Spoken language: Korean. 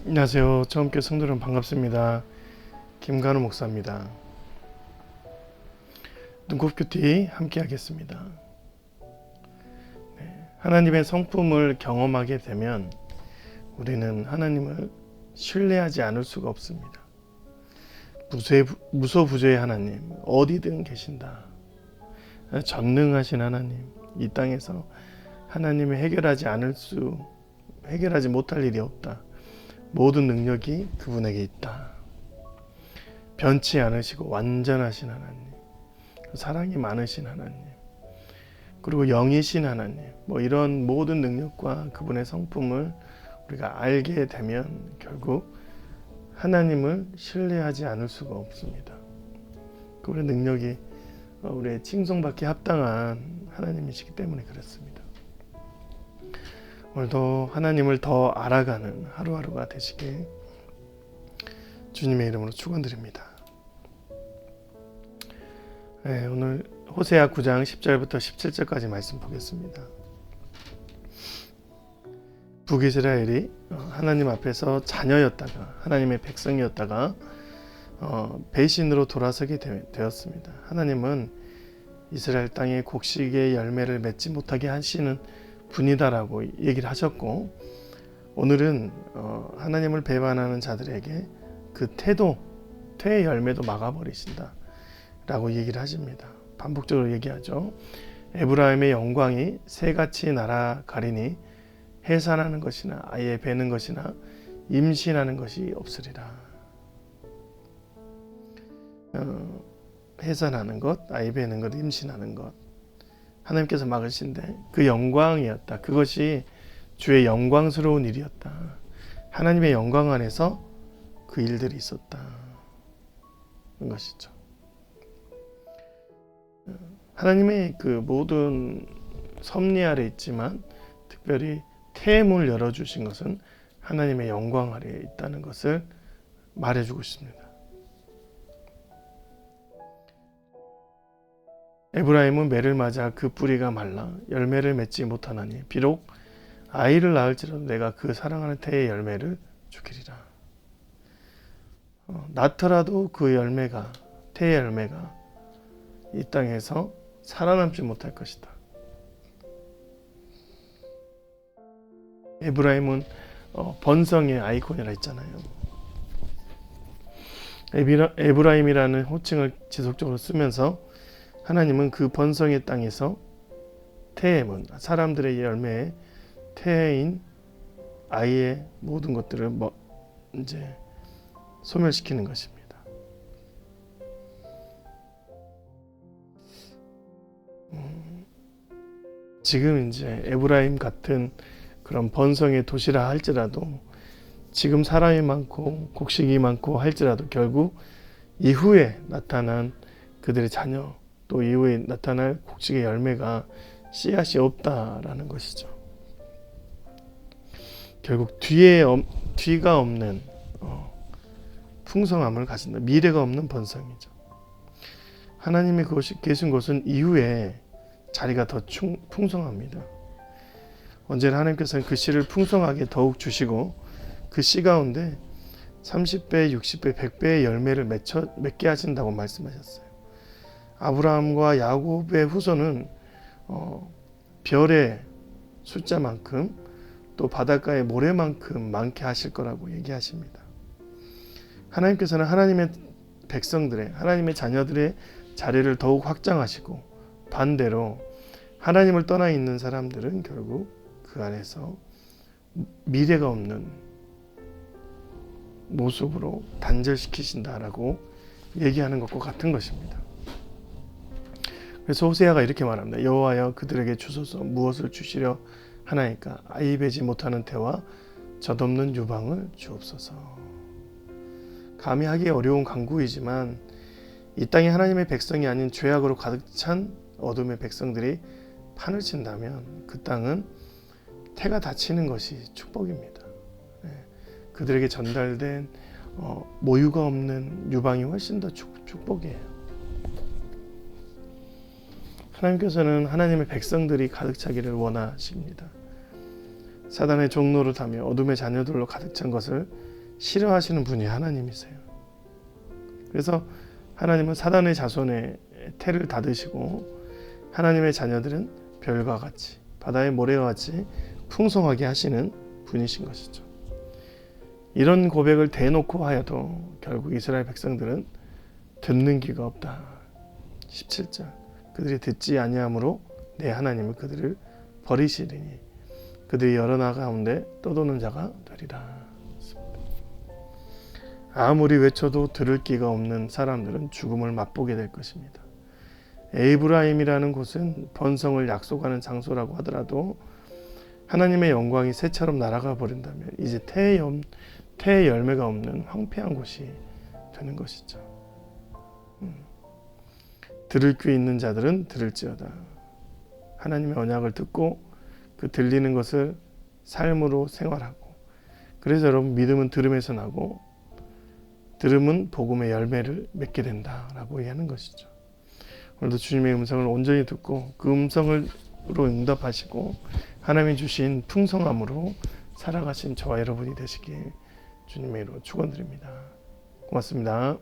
안녕하세요. 처음 뵙 성도여러분 반갑습니다. 김관우 목사입니다. 눈곱큐티 함께 하겠습니다. 하나님의 성품을 경험하게 되면 우리는 하나님을 신뢰하지 않을 수가 없습니다. 무소부조의 하나님, 어디든 계신다. 전능하신 하나님, 이 땅에서 하나님이 해결하지 못할 일이 없다. 모든 능력이 그분에게 있다. 변치 않으시고 완전하신 하나님, 사랑이 많으신 하나님, 그리고 영이신 하나님, 이런 모든 능력과 그분의 성품을 우리가 알게 되면 결국 하나님을 신뢰하지 않을 수가 없습니다. 그분의 능력이 우리의 칭송받기 합당한 하나님이시기 때문에 그렇습니다. 오늘도 하나님을 더 알아가는 하루하루가 되시길 주님의 이름으로 축원드립니다. 오늘 호세아 9장 10절부터 17절까지 말씀 보겠습니다. 북이스라엘이 하나님 앞에서 자녀였다가 하나님의 백성이었다가 배신으로 돌아서게 되었습니다. 하나님은 이스라엘 땅에 곡식의 열매를 맺지 못하게 하시는 분이다라고 얘기를 하셨고, 오늘은 하나님을 배반하는 자들에게 그 태의 열매도 막아버리신다 라고 얘기를 하십니다. 반복적으로 얘기하죠. 에브라임의 영광이 새같이 날아가리니 해산하는 것이나 아예 베는 것이나 임신하는 것이 없으리라. 해산하는 것, 아예 베는 것, 임신하는 것, 하나님께서 막으신데 그 영광이었다. 그것이 주의 영광스러운 일이었다. 하나님의 영광 안에서 그 일들이 있었다. 그런 것이죠. 하나님의 그 모든 섭리 아래 있지만 특별히 태의 문을 열어주신 것은 하나님의 영광 아래에 있다는 것을 말해주고 있습니다. 에브라임은 매를 맞아 그 뿌리가 말라 열매를 맺지 못하나니 비록 아이를 낳을지라도 내가 그 사랑하는 태의 열매를 주기리라. 낳더라도 그 태의 열매가 이 땅에서 살아남지 못할 것이다. 에브라임은 번성의 아이콘이라 했잖아요. 에브라임이라는 호칭을 지속적으로 쓰면서 하나님은 그 번성의 땅에서 태의 문, 사람들의 열매의 태인 아이의 모든 것들을 이제 소멸시키는 것입니다. 지금 이제 에브라임 같은 그런 번성의 도시라 할지라도 지금 사람이 많고 곡식이 많고 할지라도 결국 이후에 나타난 그들의 자녀, 또 이후에 나타날 곡식의 열매가 씨앗이 없다라는 것이죠. 결국 뒤가 없는 풍성함을 가진다. 미래가 없는 번성이죠. 하나님이 계신 곳은 이후에 자리가 더 풍성합니다. 언제나 하나님께서는 그 씨를 풍성하게 더욱 주시고 그 씨 가운데 30배, 60배, 100배의 열매를 맺게 하신다고 말씀하셨어요. 아브라함과 야곱의 후손은 별의 숫자만큼 또 바닷가의 모래만큼 많게 하실 거라고 얘기하십니다. 하나님께서는 하나님의 백성들의, 하나님의 자녀들의 자리를 더욱 확장하시고 반대로 하나님을 떠나 있는 사람들은 결국 그 안에서 미래가 없는 모습으로 단절시키신다라고 얘기하는 것과 같은 것입니다. 그래서 호세아가 이렇게 말합니다. 여호와여 그들에게 주소서 무엇을 주시려 하나이까 아이 베지 못하는 태와 젖없는 유방을 주옵소서. 감히 하기 어려운 간구이지만 이 땅에 하나님의 백성이 아닌 죄악으로 가득 찬 어둠의 백성들이 판을 친다면 그 땅은 태가 닫히는 것이 축복입니다. 그들에게 전달된 모유가 없는 유방이 훨씬 더 축복이에요. 하나님께서는 하나님의 백성들이 가득 차기를 원하십니다. 사단의 종노릇하며 어둠의 자녀들로 가득 찬 것을 싫어하시는 분이 하나님이세요. 그래서 하나님은 사단의 자손의 태를 닫으시고 하나님의 자녀들은 별과 같이 바다의 모래와 같이 풍성하게 하시는 분이신 것이죠. 이런 고백을 대놓고 하여도 결국 이스라엘 백성들은 듣는 귀가 없다. 17절 그들이 듣지 아니하므로 내 하나님은 그들을 버리시리니 그들이 여러 나라 가운데 떠도는 자가 되리라. 아무리 외쳐도 들을 귀가 없는 사람들은 죽음을 맛보게 될 것입니다. 에이브라임이라는 곳은 번성을 약속하는 장소라고 하더라도 하나님의 영광이 새처럼 날아가 버린다면 이제 태의 열매가 없는 황폐한 곳이 되는 것이죠. 들을 귀 있는 자들은 들을지어다. 하나님의 언약을 듣고 그 들리는 것을 삶으로 생활하고, 그래서 여러분 믿음은 들음에서 나고 들음은 복음의 열매를 맺게 된다라고 얘기하는 것이죠. 오늘도 주님의 음성을 온전히 듣고 그 음성으로 응답하시고 하나님이 주신 풍성함으로 살아가신 저와 여러분이 되시길 주님의 이름으로 축원드립니다. 고맙습니다.